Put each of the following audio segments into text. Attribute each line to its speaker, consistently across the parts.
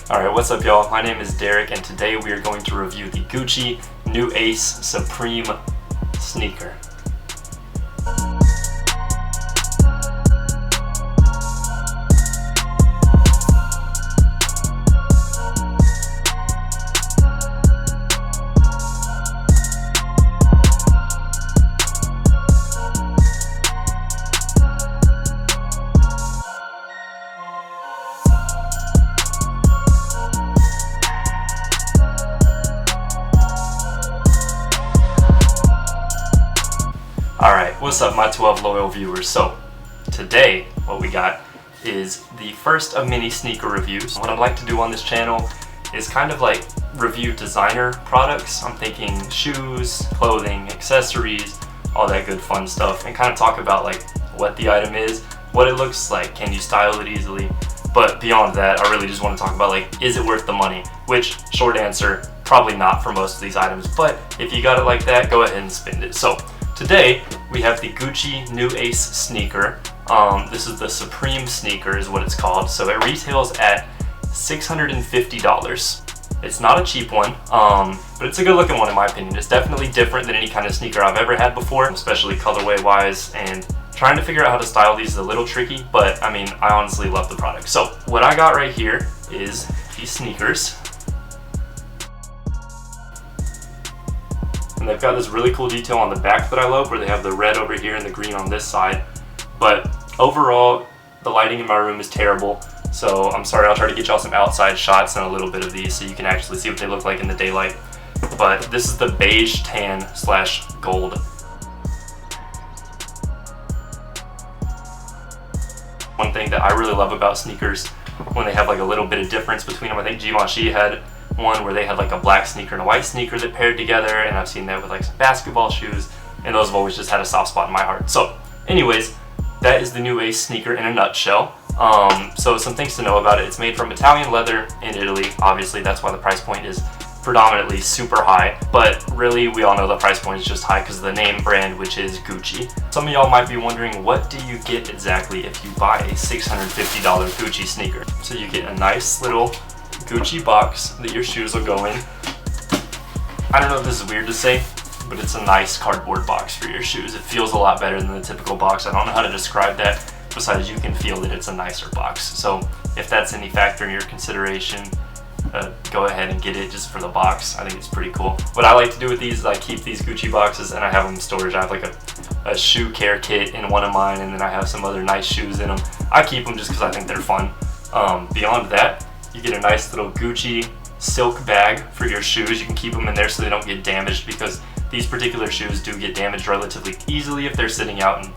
Speaker 1: Alright, what's up y'all? My name is Derek and today we are going to review the Gucci New Ace Supreme sneaker. Alright, what's up my 12 loyal viewers? So, today what we got is the first of many sneaker reviews. What I'd like to do on this channel is kind of like review designer products. I'm thinking shoes, clothing, accessories, all that good fun stuff, and kind of talk about like what the item is, what it looks like, can you style it easily. But beyond that, I really just want to talk about like, is it worth the money? Which, short answer, probably not for most of these items, but if you got it like that, go ahead and spend it. So, today, we have the Gucci New Ace sneaker. This is the Supreme sneaker is what it's called. So it retails at $650. It's not a cheap one, but it's a good looking one in my opinion. It's definitely different than any kind of sneaker I've ever had before, especially colorway wise, and trying to figure out how to style these is a little tricky, but I mean, I honestly love the product. So what I got right here is these sneakers. And they've got this really cool detail on the back that I love, where they have the red over here and the green on this side. But overall, the lighting in my room is terrible, so I'm sorry. I'll try to get y'all some outside shots and a little bit of these so you can actually see what they look like in the daylight. But this is the beige tan / gold. One thing that I really love about sneakers, when they have like a little bit of difference between them, I think Givenchy had one where they had like a black sneaker and a white sneaker that paired together, and I've seen that with like some basketball shoes, and those have always just had a soft spot in my heart. So anyways, that is the New Ace sneaker in a nutshell. So some things to know about it: it's made from Italian leather in Italy. Obviously that's why the price point is predominantly super high, but really we all know the price point is just high because of the name brand, which is Gucci. Some of y'all might be wondering, what do you get exactly if you buy a $650 Gucci sneaker? So you get a nice little Gucci box that your shoes will go in. I don't know if this is weird to say, but it's a nice cardboard box for your shoes. It feels a lot better than the typical box. I don't know how to describe that, besides you can feel that it's a nicer box. So if that's any factor in your consideration, go ahead and get it just for the box. I think it's pretty cool. What I like to do with these is I keep these Gucci boxes and I have them in storage. I have like a shoe care kit in one of mine, and then I have some other nice shoes in them. I keep them just because I think they're fun. Beyond that, you get a nice little Gucci silk bag for your shoes. You can keep them in there so they don't get damaged, because these particular shoes do get damaged relatively easily if they're sitting out in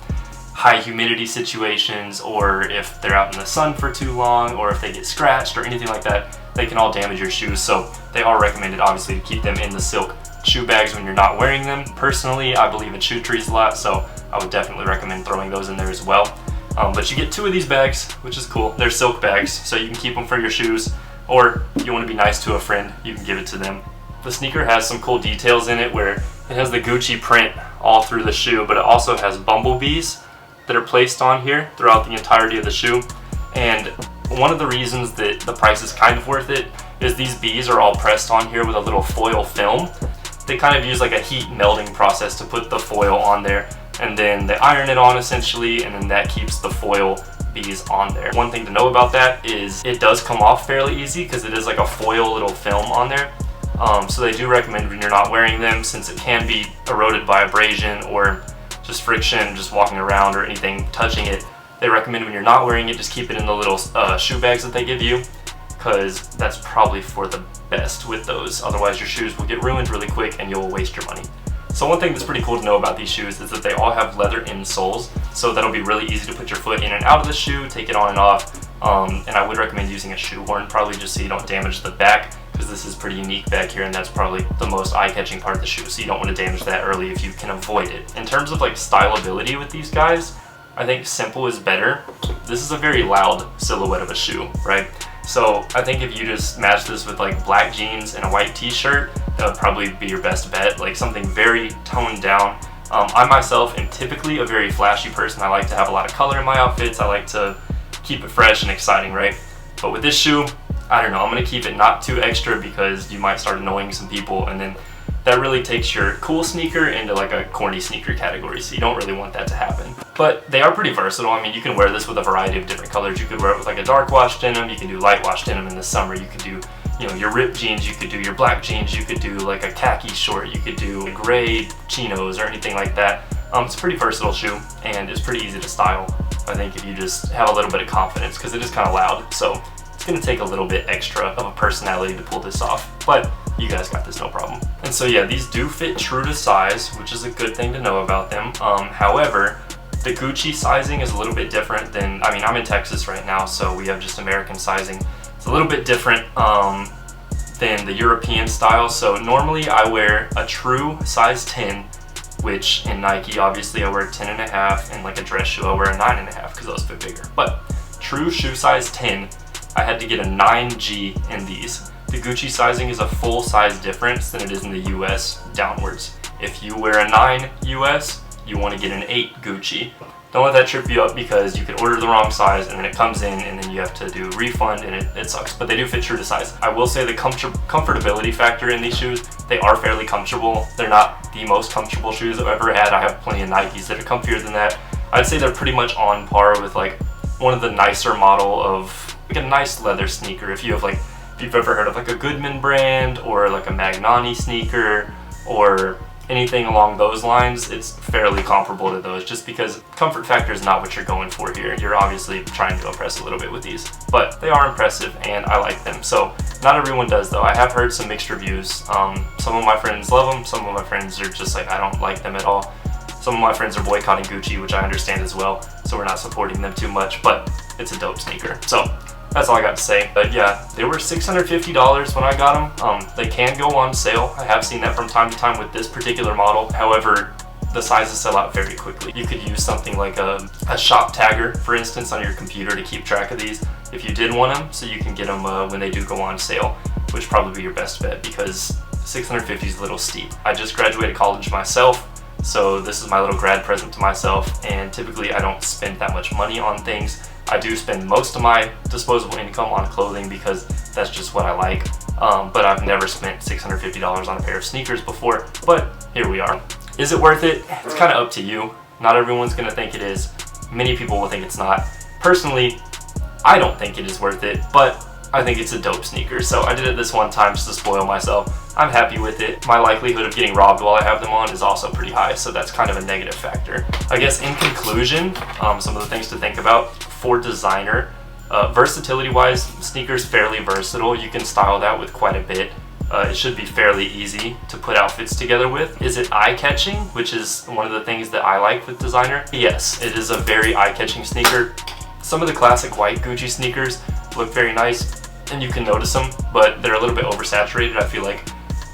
Speaker 1: high humidity situations, or if they're out in the sun for too long, or if they get scratched or anything like that. They can all damage your shoes, so they are recommended obviously to keep them in the silk shoe bags when you're not wearing them. Personally, I believe in shoe trees a lot, so I would definitely recommend throwing those in there as well. But you get 2 of these bags, which is cool. They're silk bags, so you can keep them for your shoes, or if you want to be nice to a friend, you can give it to them. The sneaker has some cool details in it, where it has the Gucci print all through the shoe, but it also has bumblebees that are placed on here throughout the entirety of the shoe. And one of the reasons that the price is kind of worth it is these bees are all pressed on here with a little foil film. They kind of use like a heat melting process to put the foil on there, and then they iron it on essentially, and then that keeps the foil bees on there. One thing to know about that is it does come off fairly easy because it is like a foil little film on there. So they do recommend when you're not wearing them, since it can be eroded by abrasion or just friction, just walking around or anything touching it, they recommend when you're not wearing it, just keep it in the little shoe bags that they give you, because that's probably for the best with those. Otherwise your shoes will get ruined really quick and you'll waste your money. So one thing that's pretty cool to know about these shoes is that they all have leather insoles, so that'll be really easy to put your foot in and out of the shoe, take it on and off. And I would recommend using a shoe horn, probably just so you don't damage the back, because this is pretty unique back here, and that's probably the most eye-catching part of the shoe, so you don't want to damage that early if you can avoid it. In terms of like stylability with these guys, I think simple is better. This is a very loud silhouette of a shoe, right? So I think if you just match this with like black jeans and a white t-shirt, that would probably be your best bet, like something very toned down. I myself am typically a very flashy person. I like to have a lot of color in my outfits. I like to keep it fresh and exciting, right? But with this shoe, I don't know, I'm gonna keep it not too extra because you might start annoying some people, and then that really takes your cool sneaker into like a corny sneaker category, so you don't really want that to happen. But they are pretty versatile. I mean, you can wear this with a variety of different colors. You could wear it with like a dark wash denim, you can do light wash denim in the summer, you could do, you know, your ripped jeans, you could do your black jeans, you could do like a khaki short, you could do gray chinos or anything like that. It's a pretty versatile shoe, and it's pretty easy to style, I think, if you just have a little bit of confidence, because it is kind of loud, so it's going to take a little bit extra of a personality to pull this off, but you guys got this no problem. And so yeah, these do fit true to size, which is a good thing to know about them. However, the Gucci sizing is a little bit different than, I mean, I'm in Texas right now, so we have just American sizing. It's a little bit different than the European style. So normally I wear a true size 10, which in Nike, obviously I wear 10.5, and like a dress shoe, I wear a 9.5 because those fit bigger. But true shoe size 10, I had to get a 9G in these. The Gucci sizing is a full size difference than it is in the US downwards. If you wear a 9 US, you want to get an 8 Gucci. Don't let that trip you up, because you could order the wrong size and then it comes in and then you have to do a refund, and it sucks. But they do fit true to size. I will say the comfortability factor in these shoes, they are fairly comfortable. They're not the most comfortable shoes I've ever had. I have plenty of Nikes that are comfier than that. I'd say they're pretty much on par with like one of the nicer model of like a nice leather sneaker. If you've ever heard of like a Goodman brand or like a Magnani sneaker or anything along those lines, it's fairly comparable to those, just because comfort factor is not what you're going for here. You're obviously trying to impress a little bit with these, but they are impressive and I like them. So not everyone does though. I have heard some mixed reviews. Some of my friends love them, some of my friends are just like, I don't like them at all. Some of my friends are boycotting Gucci, which I understand as well, so we're not supporting them too much, but it's a dope sneaker. So that's all I got to say. But yeah, they were $650 when I got them. They can go on sale. I have seen that from time to time with this particular model. However, the sizes sell out very quickly. You could use something like a shop tagger, for instance, on your computer to keep track of these if you did want them, so you can get them when they do go on sale, which would probably be your best bet, because 650 is a little steep. I just graduated college myself, so this is my little grad present to myself, and typically I don't spend that much money on things. I do spend most of my disposable income on clothing because that's just what I like, but I've never spent $650 on a pair of sneakers before, but here we are. Is it worth it? It's kind of up to you. Not everyone's going to think it is. Many people will think it's not. Personally, I don't think it is worth it, but I think it's a dope sneaker, so I did it this one time just to spoil myself. I'm happy with it. My likelihood of getting robbed while I have them on is also pretty high, so that's kind of a negative factor. I guess in conclusion, some of the things to think about for designer, versatility-wise, sneakers fairly versatile. You can style that with quite a bit. It should be fairly easy to put outfits together with. Is it eye-catching, which is one of the things that I like with designer? Yes, it is a very eye-catching sneaker. Some of the classic white Gucci sneakers look very nice and you can notice them, but they're a little bit oversaturated. I feel like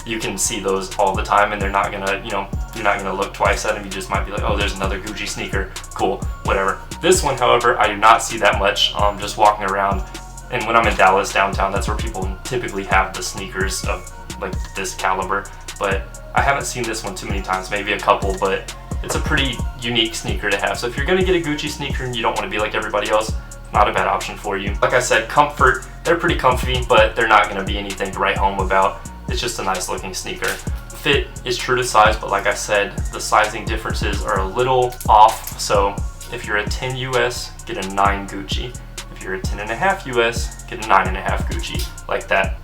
Speaker 1: you can see those all the time and they're not gonna, you're not gonna look twice at them. You just might be like, oh, there's another Gucci sneaker, cool, whatever. This one, however, I do not see that much just walking around. And when I'm in Dallas downtown, that's where people typically have the sneakers of like this caliber, but I haven't seen this one too many times, maybe a couple, but it's a pretty unique sneaker to have. So if you're gonna get a Gucci sneaker and you don't wanna be like everybody else, not a bad option for you. Like I said, comfort, they're pretty comfy, but they're not gonna be anything to write home about. It's just a nice looking sneaker. Fit is true to size, but like I said, the sizing differences are a little off. So if you're a 10 US, get a 9 Gucci. If you're a 10.5 US, get a 9.5 Gucci, like that.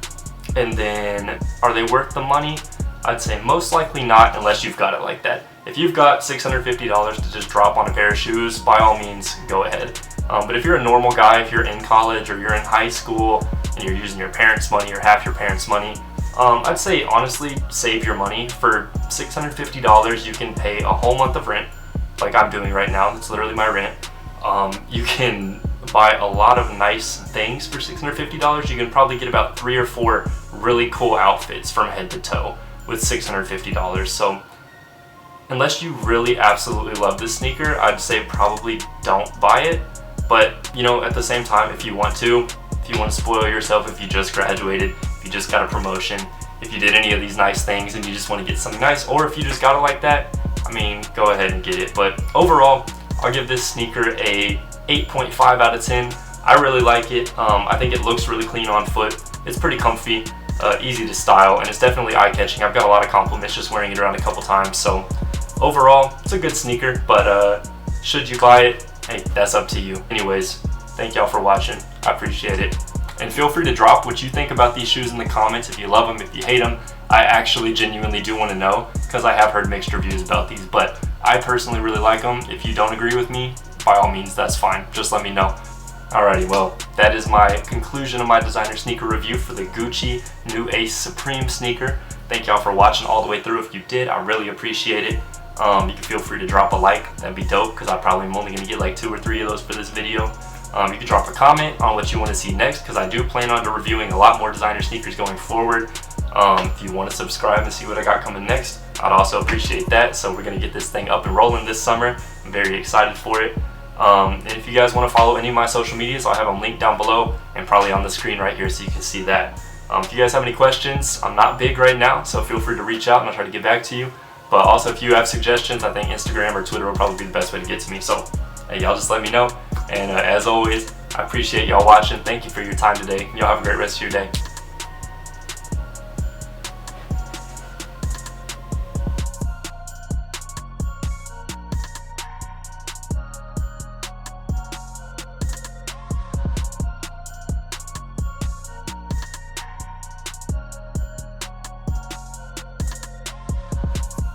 Speaker 1: And then, are they worth the money? I'd say most likely not, unless you've got it like that. If you've got $650 to just drop on a pair of shoes, by all means, go ahead. But if you're a normal guy, if you're in college or you're in high school and you're using your parents' money or half your parents' money, I'd say honestly save your money. For $650 you can pay a whole month of rent, like I'm doing right now. That's literally my rent. You can buy a lot of nice things for $650. You can probably get about 3 or 4 really cool outfits from head to toe with $650. So unless you really absolutely love this sneaker, I'd say probably don't buy it. But at the same time, if you want to spoil yourself, if you just graduated, if you just got a promotion, if you did any of these nice things and you just want to get something nice, or if you just got it like that, I mean, go ahead and get it. But overall, I'll give this sneaker a 8.5 out of 10. I really like it. I think it looks really clean on foot. It's pretty comfy, easy to style, and it's definitely eye-catching. I've got a lot of compliments just wearing it around a couple times, so overall, it's a good sneaker, but should you buy it? Hey, that's up to you. Anyways, thank y'all for watching. I appreciate it. And feel free to drop what you think about these shoes in the comments, if you love them, if you hate them. I actually genuinely do want to know, because I have heard mixed reviews about these, but I personally really like them. If you don't agree with me, by all means, that's fine. Just let me know. Alrighty, well, that is my conclusion of my designer sneaker review for the Gucci New Ace Supreme sneaker. Thank y'all for watching all the way through. If you did, I really appreciate it. You can feel free to drop a like. That'd be dope, because I probably am only going to get like 2 or 3 of those for this video. You can drop a comment on what you want to see next, because I do plan on reviewing a lot more designer sneakers going forward. If you want to subscribe and see what I got coming next, I'd also appreciate that. So we're going to get this thing up and rolling this summer. I'm very excited for it. And if you guys want to follow any of my social medias, I'll have them linked down below and probably on the screen right here so you can see that. If you guys have any questions, I'm not big right now, so feel free to reach out and I'll try to get back to you. But also, if you have suggestions, I think Instagram or Twitter will probably be the best way to get to me. So hey, y'all just let me know. And as always, I appreciate y'all watching. Thank you for your time today. Y'all have a great rest of your day.